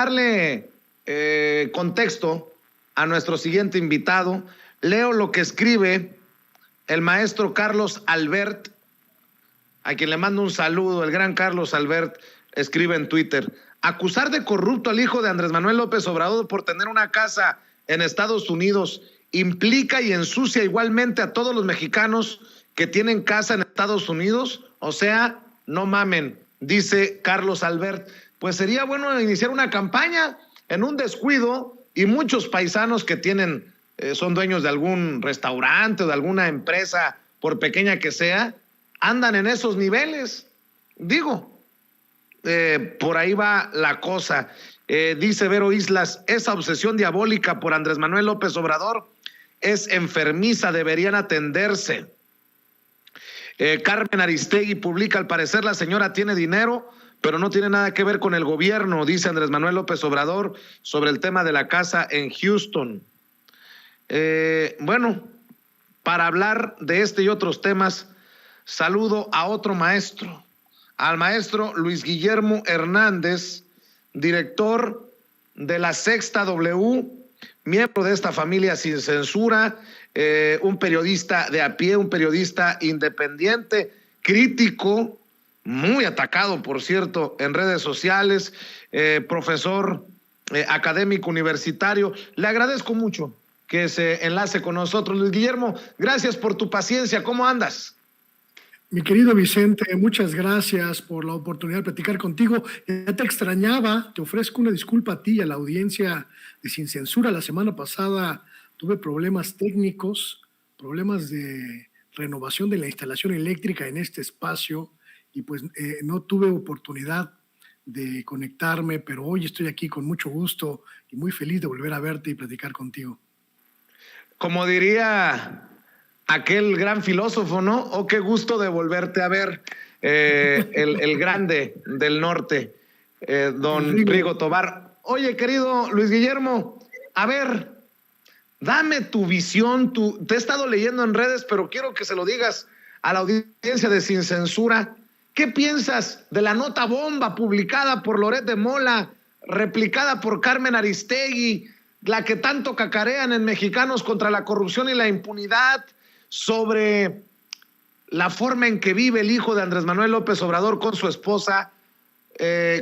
darle contexto a nuestro siguiente invitado, leo lo que escribe el maestro Carlos Albert, a quien le mando un saludo. El gran Carlos Albert escribe en Twitter: acusar de corrupto al hijo de Andrés Manuel López Obrador por tener una casa en Estados Unidos implica y ensucia igualmente a todos los mexicanos que tienen casa en Estados Unidos. O sea, no mamen, dice Carlos Albert. Pues sería bueno iniciar una campaña en un descuido, y muchos paisanos que tienen, son dueños de algún restaurante o de alguna empresa, por pequeña que sea, andan en esos niveles. Digo, por ahí va la cosa. Dice Vero Islas: esa obsesión diabólica por Andrés Manuel López Obrador es enfermiza, deberían atenderse. Carmen Aristegui publica: al parecer la señora tiene dinero, pero no tiene nada que ver con el gobierno, dice Andrés Manuel López Obrador sobre el tema de la casa en Houston. Bueno, para hablar de este y otros temas, saludo a otro maestro, al maestro Luis Guillermo Hernández, director de La Sexta W, miembro de esta familia sin censura, un periodista de a pie, un periodista independiente, crítico, muy atacado, por cierto, en redes sociales, profesor académico universitario. Le agradezco mucho que se enlace con nosotros. Luis Guillermo, gracias por tu paciencia. ¿Cómo andas? Mi querido Vicente, muchas gracias por la oportunidad de platicar contigo. Ya te extrañaba, te ofrezco una disculpa a ti y a la audiencia de Sin Censura. La semana pasada tuve problemas técnicos, problemas de renovación de la instalación eléctrica en este espacio, y pues no tuve oportunidad de conectarme, pero hoy estoy aquí con mucho gusto y muy feliz de volver a verte y platicar contigo. Como diría aquel gran filósofo, ¿no? Oh, qué gusto de volverte a ver, el grande del norte, don Rigo Tobar. Oye, querido Luis Guillermo, a ver, dame tu visión. Te he estado leyendo en redes, pero quiero que se lo digas a la audiencia de Sin Censura. ¿Qué piensas de la nota bomba publicada por Loret de Mola, replicada por Carmen Aristegui, la que tanto cacarean en Mexicanos contra la corrupción y la impunidad, sobre la forma en que vive el hijo de Andrés Manuel López Obrador con su esposa,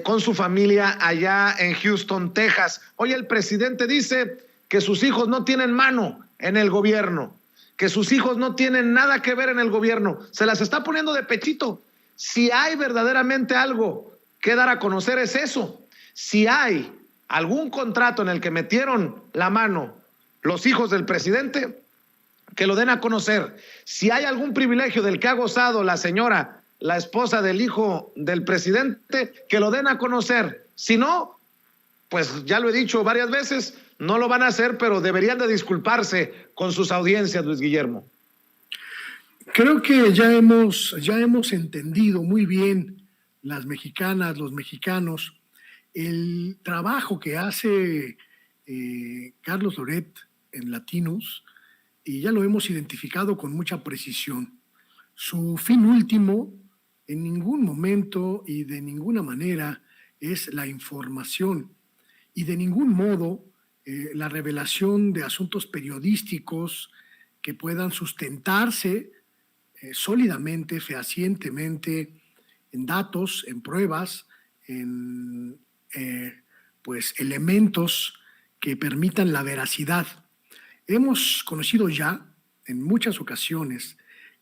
con su familia allá en Houston, Texas? Hoy el presidente dice que sus hijos no tienen mano en el gobierno, que sus hijos no tienen nada que ver en el gobierno. Se las está poniendo de pechito. Si hay verdaderamente algo que dar a conocer, es eso. Si hay algún contrato en el que metieron la mano los hijos del presidente, que lo den a conocer. Si hay algún privilegio del que ha gozado la señora, la esposa del hijo del presidente, que lo den a conocer. Si no, pues ya lo he dicho varias veces, no lo van a hacer, pero deberían de disculparse con sus audiencias, Luis Guillermo. Creo que ya hemos entendido muy bien, las mexicanas, los mexicanos, el trabajo que hace Carlos Loret en Latinus, y ya lo hemos identificado con mucha precisión. Su fin último en ningún momento y de ninguna manera es la información, y de ningún modo la revelación de asuntos periodísticos que puedan sustentarse sólidamente, fehacientemente, en datos, en pruebas, en pues elementos que permitan la veracidad. Hemos conocido ya en muchas ocasiones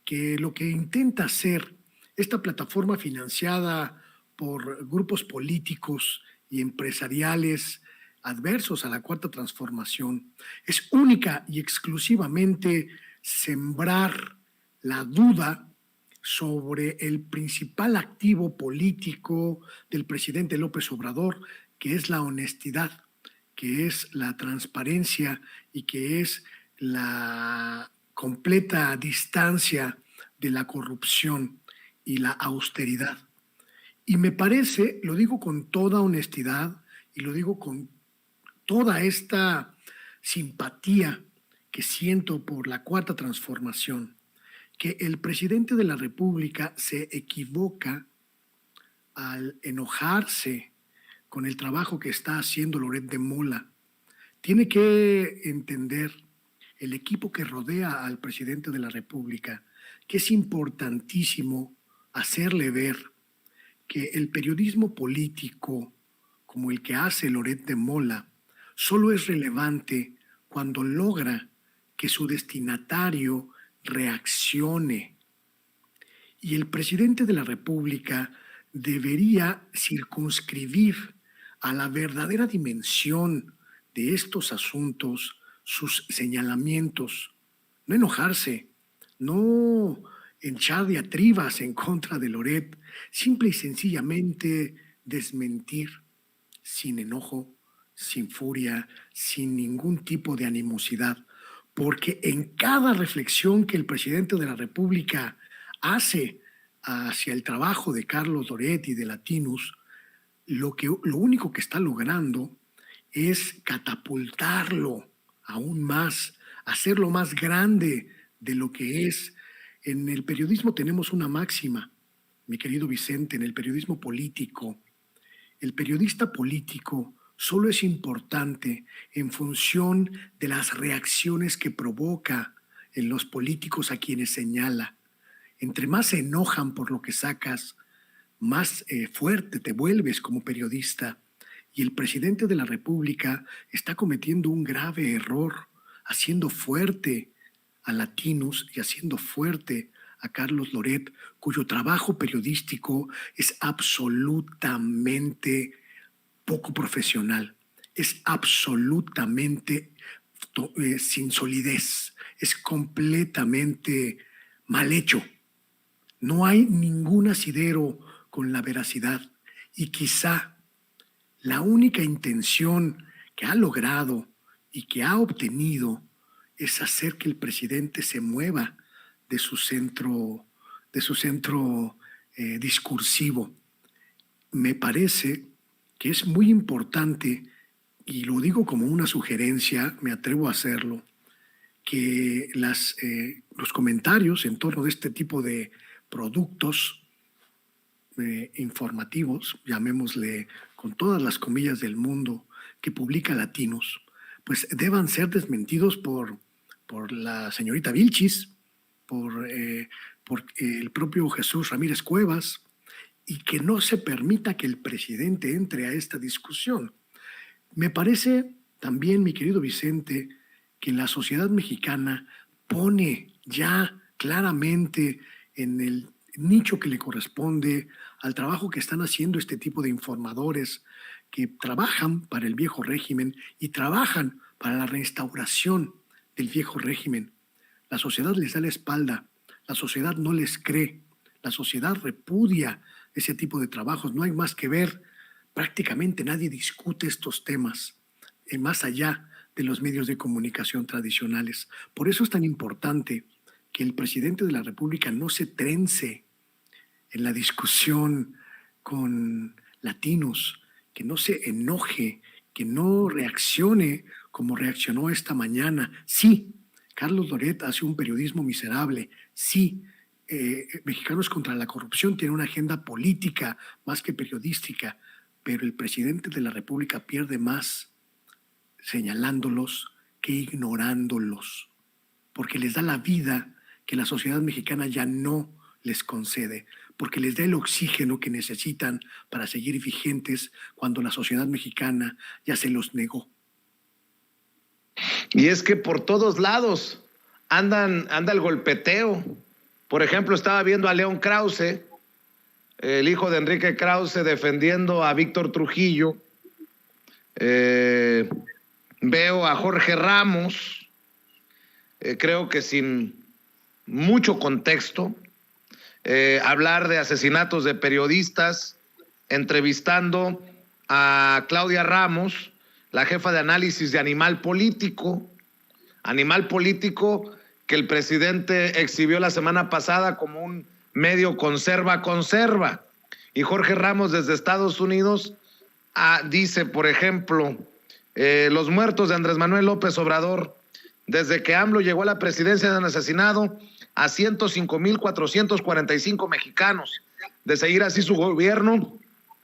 que lo que intenta hacer esta plataforma financiada por grupos políticos y empresariales adversos a la Cuarta Transformación es única y exclusivamente sembrar la duda sobre el principal activo político del presidente López Obrador, que es la honestidad, que es la transparencia y que es la completa distancia de la corrupción y la austeridad. Y me parece, lo digo con toda honestidad y lo digo con toda esta simpatía que siento por la Cuarta Transformación, que el presidente de la República se equivoca al enojarse con el trabajo que está haciendo Loret de Mola. Tiene que entender el equipo que rodea al presidente de la República que es importantísimo hacerle ver que el periodismo político como el que hace Loret de Mola solo es relevante cuando logra que su destinatario reaccione. Y el presidente de la República debería circunscribir a la verdadera dimensión de estos asuntos sus señalamientos, no enojarse, no echar diatribas en contra de Loret, simple y sencillamente desmentir sin enojo, sin furia, sin ningún tipo de animosidad, porque en cada reflexión que el presidente de la República hace hacia el trabajo de Carlos Loret y de Latinus, lo único que está logrando es catapultarlo aún más, hacerlo más grande de lo que es. En el periodismo tenemos una máxima, mi querido Vicente, en el periodismo político. El periodista político solo es importante en función de las reacciones que provoca en los políticos a quienes señala. Entre más se enojan por lo que sacas, más fuerte te vuelves como periodista. Y el presidente de la República está cometiendo un grave error, haciendo fuerte a Latinus y haciendo fuerte a Carlos Loret, cuyo trabajo periodístico es absolutamente poco profesional, es absolutamente sin solidez, es completamente mal hecho. No hay ningún asidero con la veracidad y quizá la única intención que ha logrado y que ha obtenido es hacer que el presidente se mueva de su centro discursivo. Me parece que es muy importante, y lo digo como una sugerencia, me atrevo a hacerlo, que los comentarios en torno de este tipo de productos informativos, llamémosle con todas las comillas del mundo, que publica Latinus, pues deban ser desmentidos por la señorita Vilchis, por el propio Jesús Ramírez Cuevas, y que no se permita que el presidente entre a esta discusión. Me parece también, mi querido Vicente, que la sociedad mexicana pone ya claramente en el nicho que le corresponde al trabajo que están haciendo este tipo de informadores que trabajan para el viejo régimen y trabajan para la restauración del viejo régimen. La sociedad les da la espalda, la sociedad no les cree, la sociedad repudia ese tipo de trabajos. No hay más que ver, prácticamente nadie discute estos temas más allá de los medios de comunicación tradicionales. Por eso es tan importante que el presidente de la República no se trence en la discusión con Latinus, que no se enoje, que no reaccione como reaccionó esta mañana. Sí, Carlos Loret hace un periodismo miserable. Sí, Mexicanos contra la Corrupción tiene una agenda política más que periodística, pero el presidente de la República pierde más señalándolos que ignorándolos, porque les da la vida que la sociedad mexicana ya no les concede, porque les da el oxígeno que necesitan para seguir vigentes cuando la sociedad mexicana ya se los negó. Y es que por todos lados anda el golpeteo. Por ejemplo, estaba viendo a León Krause, el hijo de Enrique Krause, defendiendo a Víctor Trujillo. Veo a Jorge Ramos, creo que sin mucho contexto, hablar de asesinatos de periodistas, entrevistando a Claudia Ramos, la jefa de análisis de Animal Político que el presidente exhibió la semana pasada como un medio conserva. Y Jorge Ramos desde Estados Unidos dice, por ejemplo, los muertos de Andrés Manuel López Obrador, desde que AMLO llegó a la presidencia, han asesinado a 105,445 mexicanos. De seguir así su gobierno,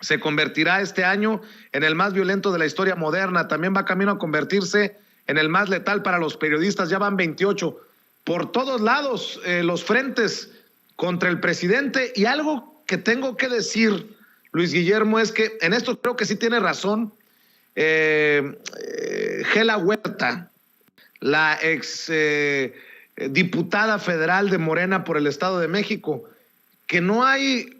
se convertirá este año en el más violento de la historia moderna. También va camino a convertirse en el más letal para los periodistas. Ya van 28. Por todos lados, los frentes contra el presidente. Y algo que tengo que decir, Luis Guillermo, es que en esto creo que sí tiene razón Gela Huerta, la ex diputada federal de Morena por el Estado de México, que no hay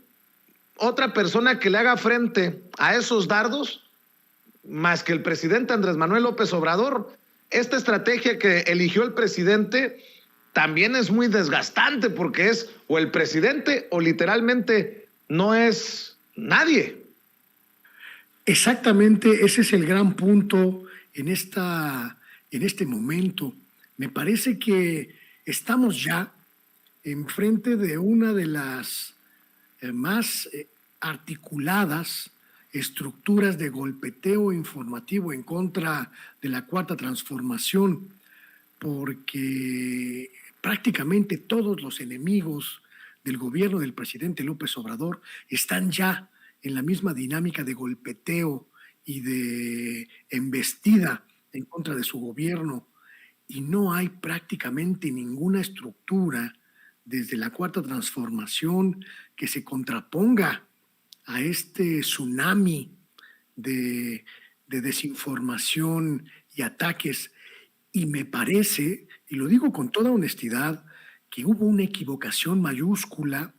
otra persona que le haga frente a esos dardos más que el presidente Andrés Manuel López Obrador. Esta estrategia que eligió el presidente también es muy desgastante, porque es o el presidente o literalmente no es nadie. Exactamente, ese es el gran punto en este momento. Me parece que estamos ya enfrente de una de las más articuladas estructuras de golpeteo informativo en contra de la Cuarta Transformación, porque prácticamente todos los enemigos del gobierno del presidente López Obrador están ya en la misma dinámica de golpeteo y de embestida en contra de su gobierno, y no hay prácticamente ninguna estructura desde la Cuarta Transformación que se contraponga a este tsunami de desinformación y ataques. Y me parece, y lo digo con toda honestidad, que hubo una equivocación mayúscula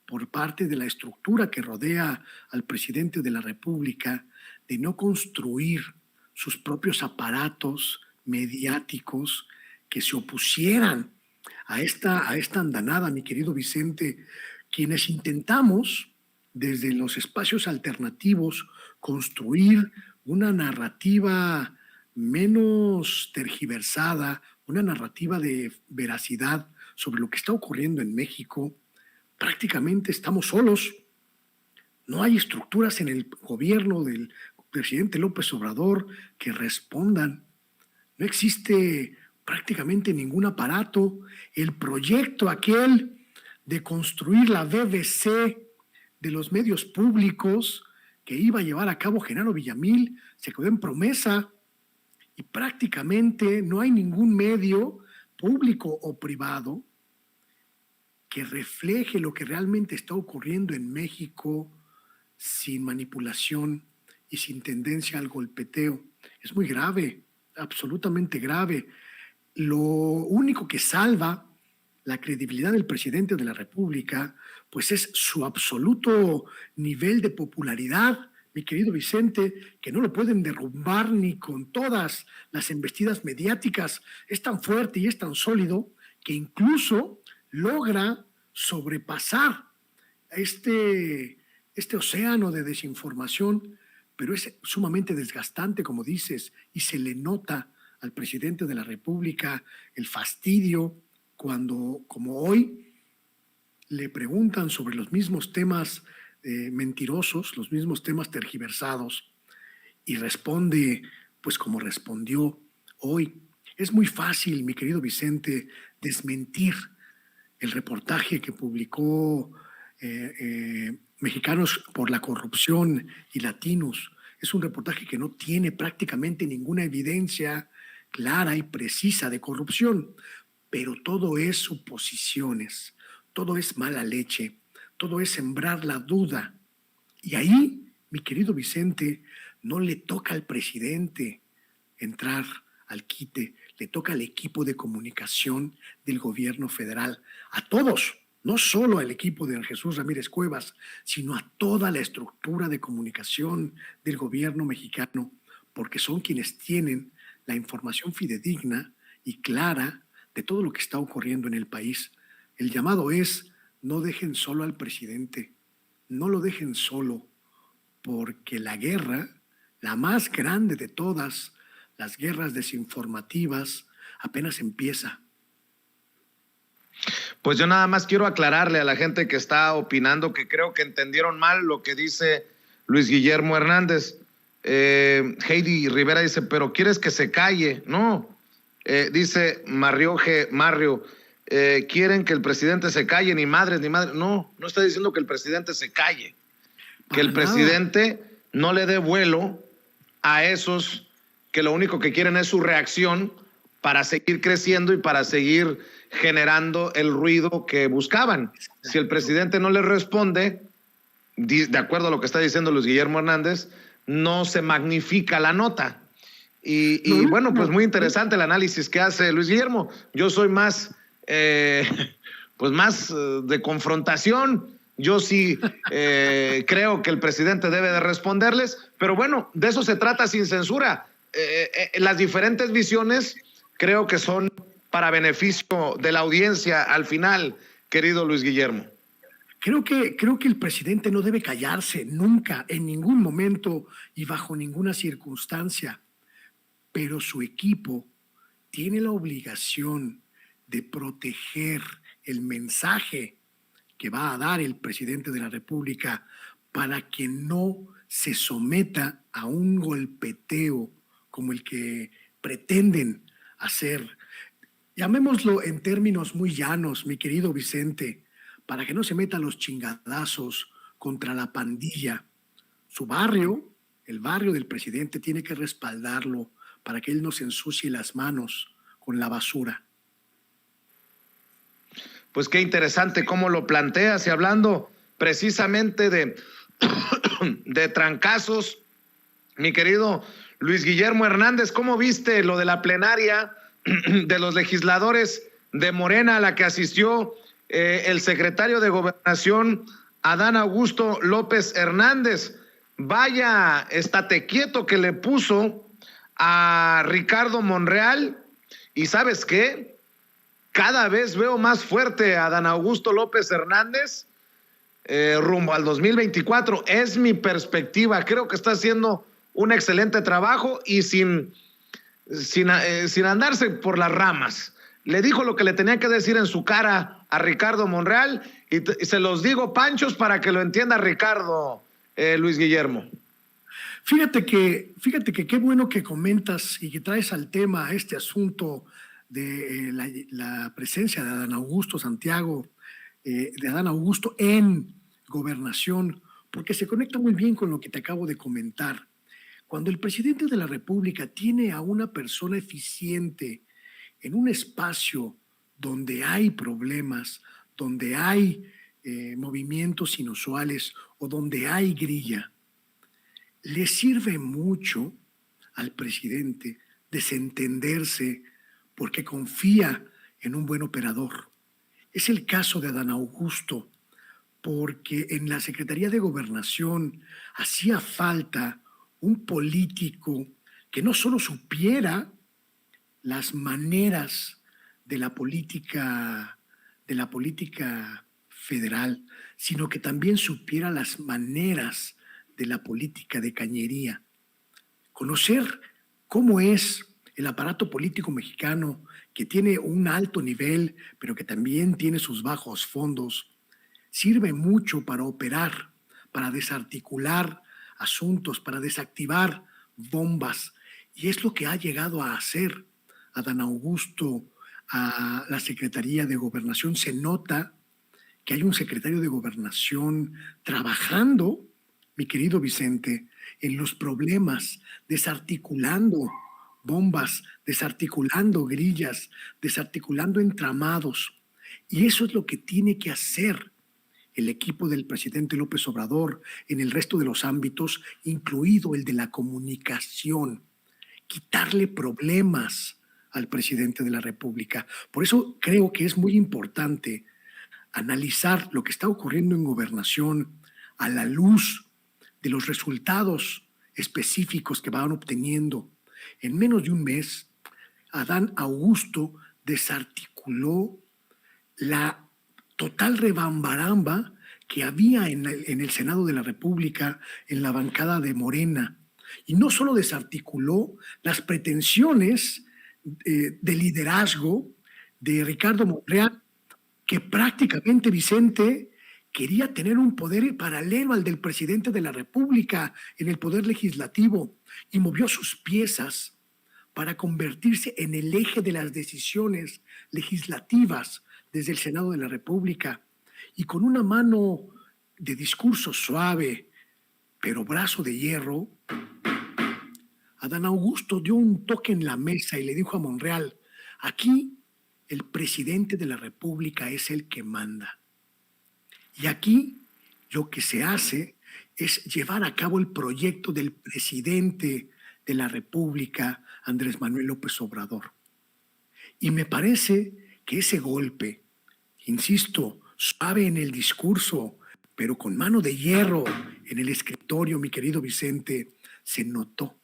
por parte de la estructura que rodea al presidente de la República de no construir sus propios aparatos mediáticos que se opusieran a esta andanada, mi querido Vicente, quienes intentamos desde los espacios alternativos construir una narrativa menos tergiversada, una narrativa de veracidad sobre lo que está ocurriendo en México. Prácticamente estamos solos. No hay estructuras en el gobierno del presidente López Obrador que respondan. No existe prácticamente ningún aparato. El proyecto aquel de construir la BBC de los medios públicos que iba a llevar a cabo Genaro Villamil se quedó en promesa, y prácticamente no hay ningún medio público o privado que refleje lo que realmente está ocurriendo en México sin manipulación y sin tendencia al golpeteo. Es muy grave, absolutamente grave. Lo único que salva la credibilidad del presidente de la República, pues es su absoluto nivel de popularidad, mi querido Vicente, que no lo pueden derrumbar ni con todas las embestidas mediáticas. Es tan fuerte y es tan sólido que incluso logra sobrepasar este océano de desinformación, pero es sumamente desgastante, como dices, y se le nota al presidente de la República el fastidio cuando, como hoy, le preguntan sobre los mismos temas mentirosos, los mismos temas tergiversados, y responde pues como respondió hoy. Es muy fácil, mi querido Vicente, desmentir el reportaje que publicó Mexicanos por la Corrupción y Latinos. Es un reportaje que no tiene prácticamente ninguna evidencia clara y precisa de corrupción, pero todo es suposiciones, todo es mala leche, todo es sembrar la duda. Y ahí, mi querido Vicente, no le toca al presidente entrar al quite, le toca al equipo de comunicación del gobierno federal, a todos, no solo al equipo de Jesús Ramírez Cuevas, sino a toda la estructura de comunicación del gobierno mexicano, porque son quienes tienen la información fidedigna y clara de todo lo que está ocurriendo en el país. El llamado es: no dejen solo al presidente, no lo dejen solo, porque la guerra, la más grande de todas las guerras desinformativas, apenas empieza. Pues yo nada más quiero aclararle a la gente que está opinando que creo que entendieron mal lo que dice Luis Guillermo Hernández. Heidi Rivera dice, pero ¿quieres que se calle? No. Dice Mario, quieren que el presidente se calle, ni madres, ni madres. No, no está diciendo que el presidente se calle. que el presidente no le dé vuelo a esos que lo único que quieren es su reacción para seguir creciendo y para seguir generando el ruido que buscaban. Si el presidente no le responde, de acuerdo a lo que está diciendo Luis Guillermo Hernández, no se magnifica la nota. Y bueno, pues muy interesante el análisis que hace Luis Guillermo. Yo soy más, pues más de confrontación. Yo sí creo que el presidente debe de responderles, pero bueno, de eso se trata sin censura. Las diferentes visiones creo que son para beneficio de la audiencia al final, querido Luis Guillermo. Creo que el presidente no debe callarse nunca, en ningún momento y bajo ninguna circunstancia, pero su equipo tiene la obligación de proteger el mensaje que va a dar el presidente de la República para que no se someta a un golpeteo como el que pretenden hacer. Llamémoslo en términos muy llanos, mi querido Vicente, para que no se metan los chingadazos contra la pandilla. Su barrio, el barrio del presidente, tiene que respaldarlo para que él no se ensucie las manos con la basura. Pues qué interesante cómo lo planteas, y hablando precisamente de trancazos, mi querido Luis Guillermo Hernández, ¿cómo viste lo de la plenaria de los legisladores de Morena a la que asistió el secretario de Gobernación, Adán Augusto López Hernández? Vaya estate quieto que le puso a Ricardo Monreal, y ¿sabes qué? Cada vez veo más fuerte a Adán Augusto López Hernández rumbo al 2024. Es mi perspectiva. Creo que está haciendo un excelente trabajo y sin andarse por las ramas. Le dijo lo que le tenía que decir en su cara a Ricardo Monreal y se los digo, panchos, para que lo entienda Ricardo, Luis Guillermo. Fíjate que qué bueno que comentas y que traes al tema este asunto de la presencia de Adán Augusto Santiago, de Adán Augusto en gobernación, porque se conecta muy bien con lo que te acabo de comentar. Cuando el presidente de la República tiene a una persona eficiente en un espacio donde hay problemas, donde hay movimientos inusuales o donde hay grilla, le sirve mucho al presidente desentenderse porque confía en un buen operador. Es el caso de Adán Augusto, porque en la Secretaría de Gobernación hacía falta un político que no solo supiera las maneras de la política federal, sino que también supiera las maneras de la política de cañería. Conocer cómo es el aparato político mexicano, que tiene un alto nivel, pero que también tiene sus bajos fondos, sirve mucho para operar, para desarticular asuntos, para desactivar bombas. Y es lo que ha llegado a hacer Adán Augusto a la Secretaría de Gobernación. Se nota que hay un secretario de Gobernación trabajando, mi querido Vicente, en los problemas, desarticulando bombas, desarticulando grillas, desarticulando entramados. Y eso es lo que tiene que hacer el equipo del presidente López Obrador en el resto de los ámbitos, incluido el de la comunicación. Quitarle problemas al presidente de la República. Por eso creo que es muy importante analizar lo que está ocurriendo en gobernación a la luz de los resultados específicos que van obteniendo. En menos de un mes, Adán Augusto desarticuló la total rebambaramba que había en el Senado de la República, en la bancada de Morena. Y no solo desarticuló las pretensiones de liderazgo de Ricardo Monreal, que prácticamente, Vicente, quería tener un poder paralelo al del presidente de la República en el poder legislativo, y movió sus piezas para convertirse en el eje de las decisiones legislativas desde el Senado de la República, y con una mano de discurso suave, pero brazo de hierro, Adán Augusto dio un toque en la mesa y le dijo a Monreal: aquí el presidente de la República es el que manda. Y aquí lo que se hace es llevar a cabo el proyecto del presidente de la República, Andrés Manuel López Obrador. Y me parece que ese golpe, insisto, suave en el discurso, pero con mano de hierro en el escritorio, mi querido Vicente, se notó.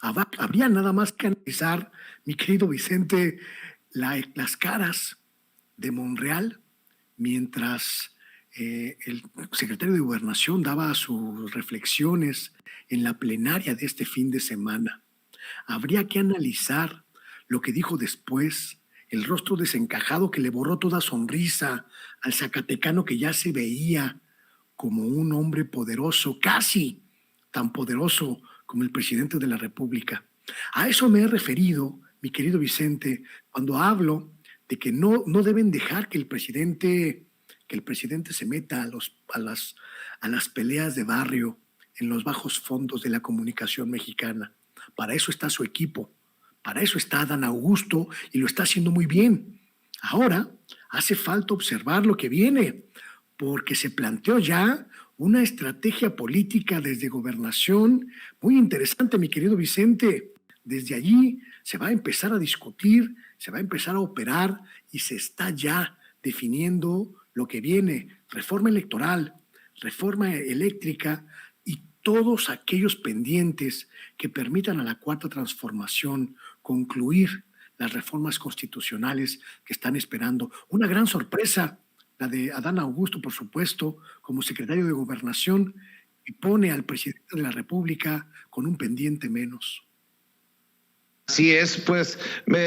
Habría nada más que analizar, mi querido Vicente, las caras de Monreal mientras el secretario de Gobernación daba sus reflexiones en la plenaria de este fin de semana. Habría que analizar lo que dijo después, el rostro desencajado que le borró toda sonrisa al zacatecano que ya se veía como un hombre poderoso, casi tan poderoso como el presidente de la República. A eso me he referido, mi querido Vicente, cuando hablo de que no deben dejar que el presidente se meta a las peleas de barrio en los bajos fondos de la comunicación mexicana. Para eso está su equipo, para eso está Adán Augusto y lo está haciendo muy bien. Ahora hace falta observar lo que viene, porque se planteó ya una estrategia política desde Gobernación muy interesante, mi querido Vicente. Desde allí se va a empezar a discutir, se va a empezar a operar y se está ya definiendo lo que viene: reforma electoral, reforma eléctrica y todos aquellos pendientes que permitan a la Cuarta Transformación concluir las reformas constitucionales que están esperando. Una gran sorpresa, la de Adán Augusto, por supuesto, como secretario de Gobernación, y pone al presidente de la República con un pendiente menos. Así es, pues,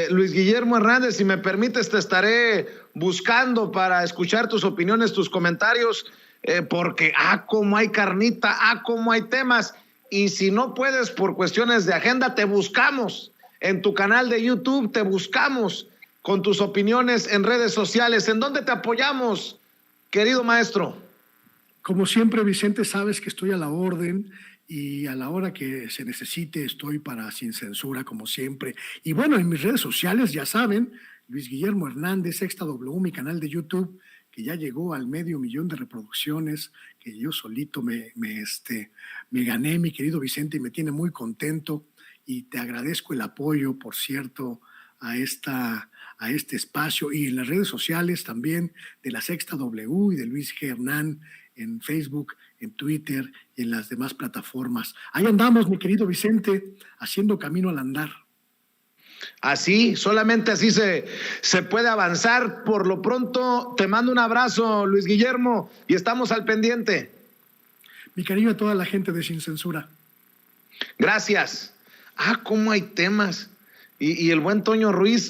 Luis Guillermo Hernández, si me permites, te estaré buscando para escuchar tus opiniones, tus comentarios, porque cómo hay carnita, cómo hay temas, y si no puedes por cuestiones de agenda, te buscamos en tu canal de YouTube, te buscamos con tus opiniones en redes sociales. ¿En dónde te apoyamos, querido maestro? Como siempre, Vicente, sabes que estoy a la orden y a la hora que se necesite estoy para Sin Censura, como siempre. Y bueno, en mis redes sociales, ya saben, Luis Guillermo Hernández, Sexta W, mi canal de YouTube, que ya llegó al 500,000 de reproducciones, que yo solito me gané, mi querido Vicente, y me tiene muy contento. Y te agradezco el apoyo, por cierto, a este espacio, y en las redes sociales también de la Sexta W y de Luis G. Hernán, en Facebook, en Twitter y en las demás plataformas. Ahí andamos, mi querido Vicente, haciendo camino al andar. Así, solamente así se puede avanzar. Por lo pronto, te mando un abrazo, Luis Guillermo, y estamos al pendiente. Mi cariño a toda la gente de Sin Censura. Gracias. Cómo hay temas. Y el buen Toño Ruiz